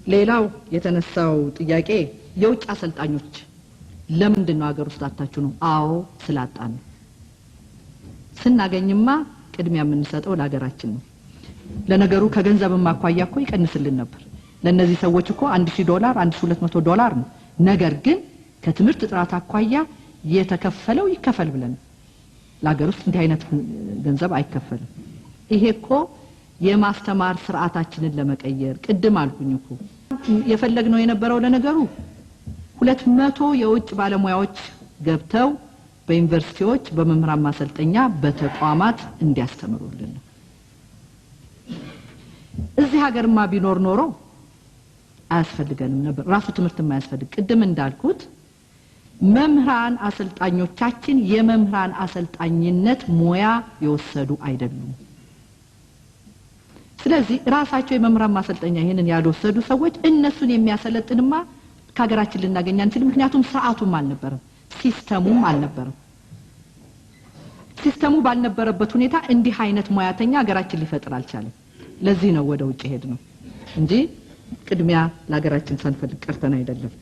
ሌላው የተነሳው ጥያቄ የውጭ አሰልጣኞች ለምንድን ነው ሀገር ውስጥ አጣችሁ ነው? አዎ ስላጣን ነው። ስናገኝማ ቅድሚያ የምንሰጠው ለሀገራችን ነው። ለነገሩ ከገንዘብም አኳያ እኮ ይቀንስልን ነበር። ለነዚህ ሰዎች እኮ $1000 $1200 ነው። ነገር ግን ከትምህርት ጥራት አኳያ የተከፈለው ይከፈል ብለን ለሀገር ውስጥ እንዲህ አይነት ገንዘብ አይከፈልም። ይሄ እኮ የማስተማር ስርዓታችንን ለመቀየር ቅድም አልኩኝ እኮ የፈለግነው የነበረው ለነገሩ 200 የውጭ ባለሙያዎች ገብተው በዩኒቨርሲቲዎች በመምህራን ማሰልጠኛ በተቋማት እንዲያስተምሩልን ነው። እዚህ ሀገርማ ቢኖር ኖሮ አያስፈልገንም ነበር። ራሱ ትምህርት የማያስፈልግ ቅድም እንዳልኩት መምህራን አሰልጣኞቻችን የመምህራን አሰልጣኝነት ሙያ የወሰዱ አይደሉም። ስለዚህ ራሳቸው የመምህራን ማሰልጠኛ ይሄንን ያልወሰዱ ሰዎች እነሱን የሚያሰለጥንማ ከሀገራችን ልናገኝ አንችልም። ምክንያቱም ሰዓቱም አልነበረም፣ ሲስተሙም አልነበረም። ሲስተሙ ባልነበረበት ሁኔታ እንዲህ አይነት ሙያተኛ ሀገራችን ሊፈጥር አልቻለም። ለዚህ ነው ወደ ውጭ ሄድ ነው እንጂ ቅድሚያ ለሀገራችን ሳንፈልግ ቀርተን አይደለም።